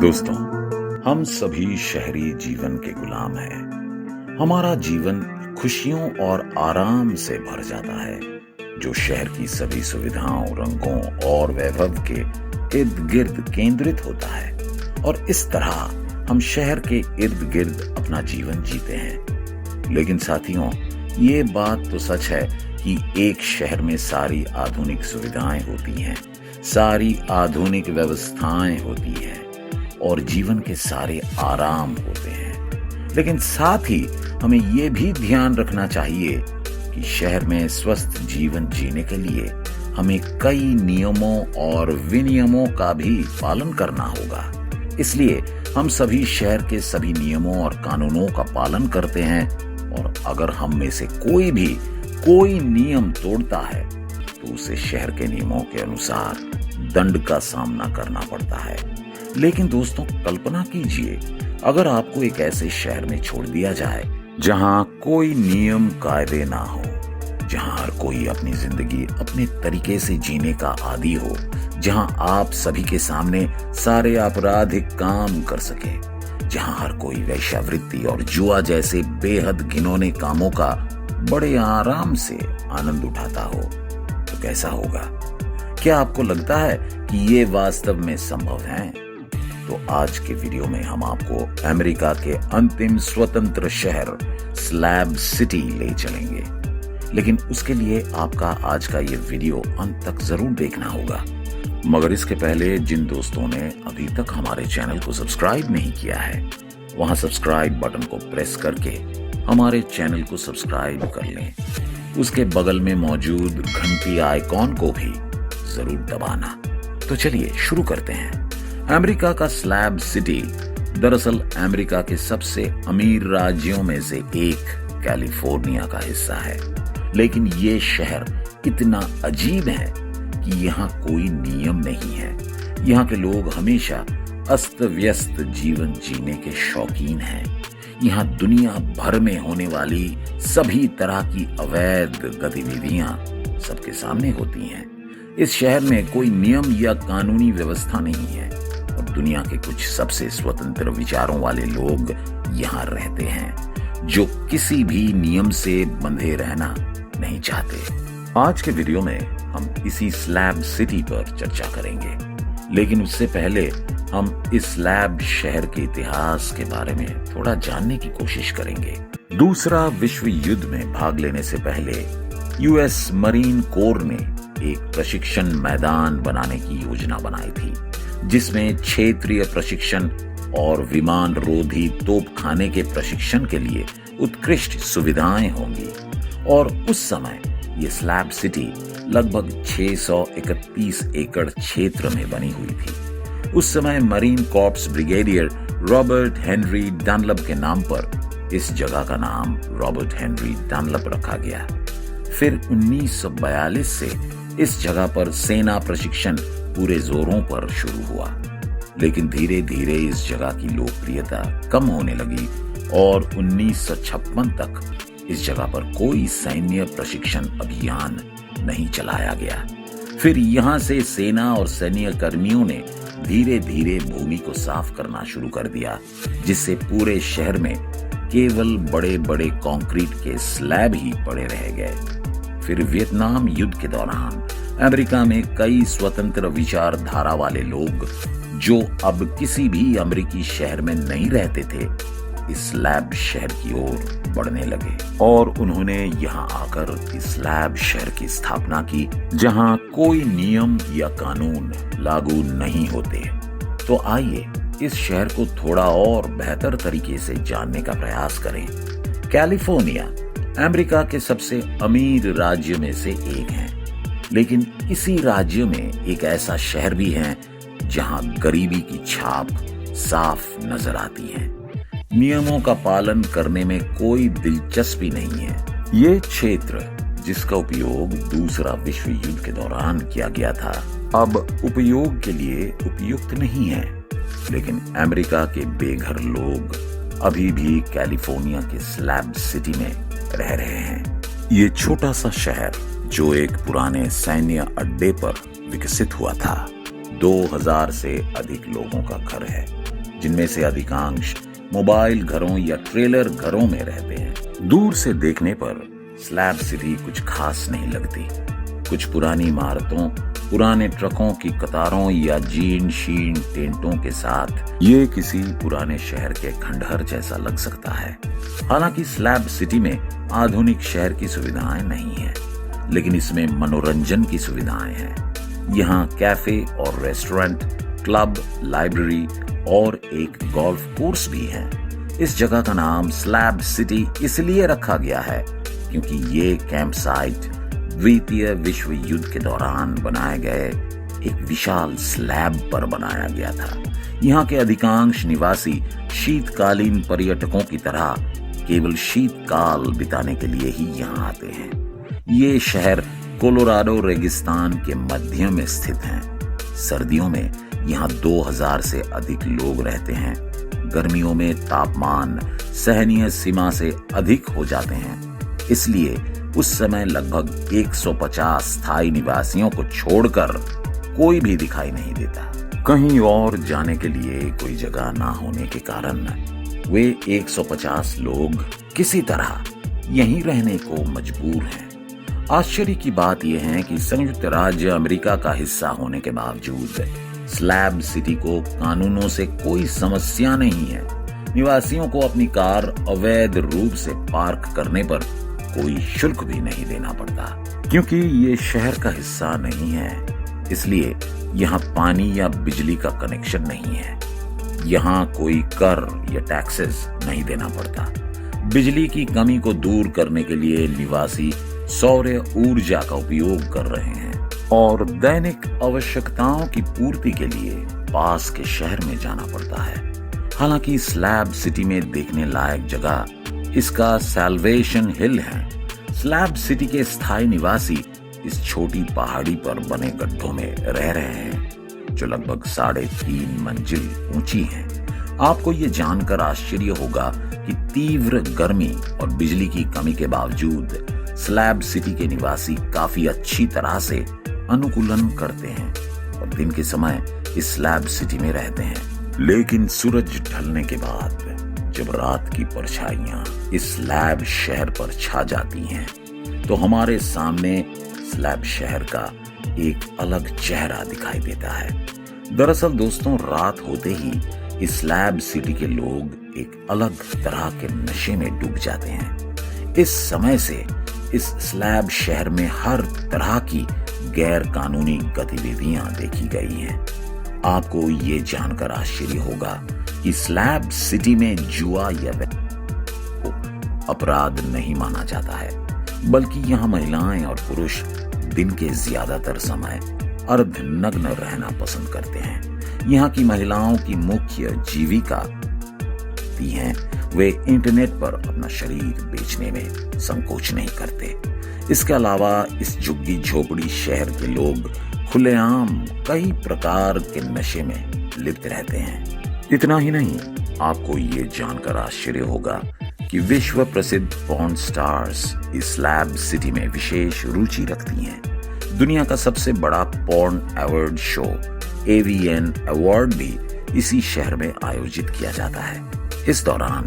दोस्तों, हम सभी शहरी जीवन के गुलाम हैं। हमारा जीवन खुशियों और आराम से भर जाता है, जो शहर की सभी सुविधाओं, रंगों और वैभव के इर्द गिर्द केंद्रित होता है। और इस तरह हम शहर के इर्द गिर्द अपना जीवन जीते हैं। लेकिन साथियों, ये बात तो सच है कि एक शहर में सारी आधुनिक सुविधाएं होती हैं, सारी आधुनिक व्यवस्थाएं होती हैं और जीवन के सारे आराम होते हैं। लेकिन साथ ही हमें ये भी ध्यान रखना चाहिए कि शहर में स्वस्थ जीवन जीने के लिए हमें कई नियमों और विनियमों का भी पालन करना होगा। इसलिए हम सभी शहर के सभी नियमों और कानूनों का पालन करते हैं, और अगर हम में से कोई नियम तोड़ता है तो उसे शहर के नियमों के अनुसार दंड का सामना करना पड़ता है। लेकिन दोस्तों, कल्पना कीजिए, अगर आपको एक ऐसे शहर में छोड़ दिया जाए जहां कोई नियम कायदे ना हो, जहां हर कोई अपनी जिंदगी अपने तरीके से जीने का आदी हो, जहां आप सभी के सामने सारे आपराधिक काम कर सके, जहां हर कोई वेश्यावृत्ति और जुआ जैसे बेहद घिनौने कामों का बड़े आराम से आनंद उठाता हो, तो कैसा होगा? क्या आपको लगता है कि ये वास्तव में संभव है? तो आज के वीडियो में हम आपको अमेरिका के अंतिम स्वतंत्र शहर स्लैब सिटी ले चलेंगे। लेकिन उसके लिए आपका आज का ये वीडियो अंत तक जरूर देखना होगा। मगर इसके पहले जिन दोस्तों ने अभी तक हमारे चैनल को सब्सक्राइब नहीं किया है, वहां सब्सक्राइब बटन को प्रेस करके हमारे चैनल को सब्सक्राइब कर लें। उसके बगल में मौजूद घंटी आइकॉन को भी जरूर दबाना। तो चलिए शुरू करते हैं। अमेरिका का स्लैब सिटी दरअसल अमेरिका के सबसे अमीर राज्यों में से एक कैलिफोर्निया का हिस्सा है। लेकिन ये शहर इतना अजीब है कि यहाँ कोई नियम नहीं है। यहाँ के लोग हमेशा अस्त व्यस्त जीवन जीने के शौकीन हैं। यहाँ दुनिया भर में होने वाली सभी तरह की अवैध गतिविधियां सबके सामने होती हैं। इस शहर में कोई नियम या कानूनी व्यवस्था नहीं है और दुनिया के कुछ सबसे स्वतंत्र विचारों वाले लोग यहाँ रहते हैं, जो किसी भी नियम से बंधे रहना नहीं चाहते। आज के वीडियो में हम इसी स्लैब सिटी पर चर्चा करेंगे। लेकिन उससे पहले हम इस स्लैब शहर के इतिहास के बारे में थोड़ा जानने की कोशिश करेंगे। दूसरा विश्व युद्ध में भाग लेने से पहले यूएस मरीन कोर ने एक प्रशिक्षण मैदान बनाने की योजना बनाई थी, जिसमें क्षेत्रीय प्रशिक्षण और विमान रोधी तोपखाने के प्रशिक्षण के लिए उत्कृष्ट सुविधाएं होंगी। और उस समय ये स्लैब सिटी लगभग 631 एकड़ क्षेत्र में बनी हुई थी। उस समय marine corps brigadier Robert Henry Dunlop के नाम पर इस जगह का नाम रॉबर्ट हेनरी डनलप रखा गया। फिर 1942 से इस जगह पर सेना प्रशिक्षण पूरे जोरों पर शुरू हुआ। लेकिन धीरे धीरे इस जगह की लोकप्रियता कम होने लगी और 1956 तक इस जगह पर कोई सैन्य प्रशिक्षण अभियान नहीं चलाया गया। फिर यहाँ से सेना और सैन्य कर्मियों ने धीरे धीरे भूमि को साफ करना शुरू कर दिया, जिससे पूरे शहर में केवल बड़े बड़े कंक्रीट के स्लैब ही पड़े रह गए। फिर वियतनाम युद्ध के दौरान अमेरिका में कई स्वतंत्र विचारधारा वाले लोग, जो अब किसी भी अमेरिकी शहर में नहीं रहते थे, इस स्लैब शहर की ओर बढ़ने लगे और उन्होंने यहाँ आकर इस स्लैब शहर की स्थापना की, जहाँ कोई नियम या कानून लागू नहीं होते। तो आइए इस शहर को थोड़ा और बेहतर तरीके से जानने का प्रयास करें। कैलिफोर्निया अमेरिका के सबसे अमीर राज्य में से एक है, लेकिन इसी राज्य में एक ऐसा शहर भी है जहाँ गरीबी की छाप साफ नजर आती है। नियमों का पालन करने में कोई दिलचस्पी नहीं है। ये क्षेत्र, जिसका उपयोग दूसरा विश्व युद्ध के दौरान किया गया था, अब उपयोग के लिए उपयुक्त नहीं है। लेकिन अमेरिका के बेघर लोग अभी भी कैलिफोर्निया के स्लैब सिटी में रह रहे हैं। ये छोटा सा शहर, जो एक पुराने सैन्य अड्डे पर विकसित हुआ था, 2000 से अधिक लोगों का घर है, जिनमें से अधिकांश मोबाइल घरों या ट्रेलर घरों में रहते हैं। दूर से देखने पर स्लैब सिटी कुछ खास नहीं लगती। कुछ पुरानी इमारतों, पुराने ट्रकों की कतारों या जीर्ण शीर्ण टेंटों के साथ ये किसी पुराने शहर के खंडहर जैसा लग सकता है। हालांकि स्लैब सिटी में आधुनिक शहर की सुविधाएं नहीं है, लेकिन इसमें मनोरंजन की सुविधाएं हैं। यहाँ कैफे और रेस्टोरेंट, क्लब, लाइब्रेरी और एक गोल्फ कोर्स भी है। इस जगह का नाम स्लैब सिटी इसलिए रखा गया है क्योंकि ये कैंप साइट द्वितीय विश्व युद्ध के दौरान बनाए गए एक विशाल स्लैब पर बनाया गया था। यहाँ के अधिकांश निवासी शीतकालीन पर्यटकों की तरह केवल शीतकाल बिताने के लिए ही यहाँ आते हैं। ये शहर कोलोराडो रेगिस्तान के मध्य में स्थित है। सर्दियों में यहाँ 2000 से अधिक लोग रहते हैं। गर्मियों में तापमान सहनीय सीमा से अधिक हो जाते हैं, इसलिए उस समय लगभग 150 स्थायी निवासियों को छोड़कर कोई भी दिखाई नहीं देता। कहीं और जाने के लिए कोई जगह ना होने के कारण वे 150 लोग किसी तरह यहीं रहने को मजबूर हैं। आश्चर्य की बात यह है कि संयुक्त राज्य अमेरिका का हिस्सा होने के बावजूद स्लैब सिटी को कानूनों से कोई समस्या नहीं है। निवासियों को अपनी कार अवैध रूप से पार्क करने पर कोई शुल्क भी नहीं देना पड़ता। क्योंकि ये शहर का हिस्सा नहीं है, इसलिए यहाँ पानी या बिजली का कनेक्शन नहीं है। यहाँ कोई कर या टैक्सेस नहीं देना पड़ता। बिजली की कमी को दूर करने के लिए निवासी सौर ऊर्जा का उपयोग कर रहे हैं और दैनिक आवश्यकताओं की पूर्ति के लिए पास के शहर में जाना पड़ता है। हालांकि स्लैब सिटी में देखने लायक जगह इसका सैल्वेशन हिल है। स्लैब सिटी के स्थायी निवासी इस छोटी पहाड़ी पर बने गड्ढों में रह रहे हैं, जो लगभग 3.5 मंजिल ऊंची हैं। आपको ये जानकर आश्चर्य होगा कि तीव्र गर्मी और बिजली की कमी के बावजूद स्लैब सिटी के निवासी काफी अच्छी तरह से अनुकूलन करते हैं और दिन के समय इस स्लैब सिटी में रहते हैं। लेकिन सूरज ढलने के बाद जब रात की परछाइयां इस स्लैब शहर पर छा जाती हैं, तो हमारे सामने स्लैब शहर का एक अलग चेहरा दिखाई देता है। दरअसल दोस्तों, रात होते ही इस स्लैब सिटी के लोग एक अलग तरह के नशे में डूब जाते हैं। इस समय से इस स्लैब शहर में हर तरह की गैर कानूनी गतिविधियां देखी गई हैं। आपको ये जानकर आश्चर्य होगा कि स्लैब सिटी में जुआ या अपराध नहीं माना जाता है, बल्कि यहाँ महिलाएं और पुरुष दिन के ज्यादातर समय अर्धनग्न रहना पसंद करते हैं। यहाँ की महिलाओं की मुख्य जीविका है वे इंटरनेट पर अपना शरीर बेचने में संकोच नहीं करते। इसके अलावा इस झुग्गी झोपड़ी शहर के लोग खुलेआम कई प्रकार के नशे में लिप्त रहते हैं। इतना ही नहीं, आपको ये जानकर आश्चर्य होगा कि विश्व प्रसिद्ध पॉर्न स्टार्स इस स्लैब सिटी में विशेष रुचि रखती हैं। दुनिया का सबसे बड़ा porn award show AVN award भी इसी शहर में आयोजित किया जाता है। इस दौरान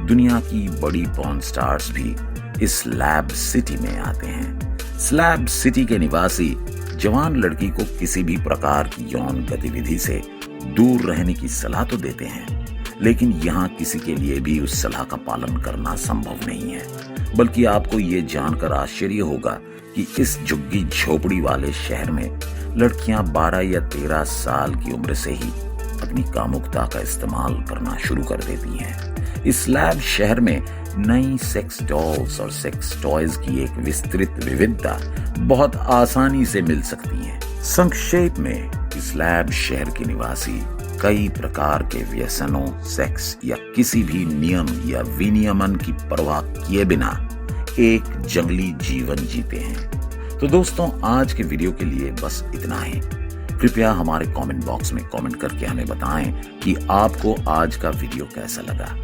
दुनिया की बड़ी पॉर्न स्टार्स भी इस स्लैब सिटी में आते हैं। स्लैब सिटी के निवासी जवान लड़की को किसी भी प्रकार की यौन गतिविधि से दूर रहने की सलाह तो देते हैं, लेकिन यहाँ किसी के लिए भी उस सलाह का पालन करना संभव नहीं है। बल्कि आपको ये जानकर आश्चर्य होगा कि इस झुग्गी झोपड़ी वाले शहर में लड़कियां 12 या 13 साल की उम्र से ही अपनी कामुकता का इस्तेमाल करना शुरू कर देती हैं। इस स्लैब शहर में नई सेक्स डॉल्स और सेक्स टॉयज की एक विस्तृत विविधता बहुत आसानी से मिल सकती है। संक्षेप में, स्लैब शहर के निवासी कई प्रकार के व्यसनों, सेक्स या किसी भी नियम या विनियमन की परवाह किए बिना एक जंगली जीवन जीते हैं। तो दोस्तों, आज के वीडियो के लिए बस इतना ही। कृपया हमारे कमेंट बॉक्स में कमेंट करके हमें बताएं कि आपको आज का वीडियो कैसा लगा,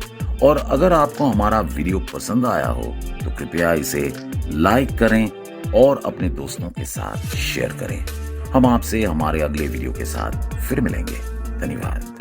और अगर आपको हमारा वीडियो पसंद आया हो तो कृपया इसे लाइक करें और अपने दोस्तों के साथ शेयर करें। हम आपसे हमारे अगले वीडियो के साथ फिर मिलेंगे। धन्यवाद।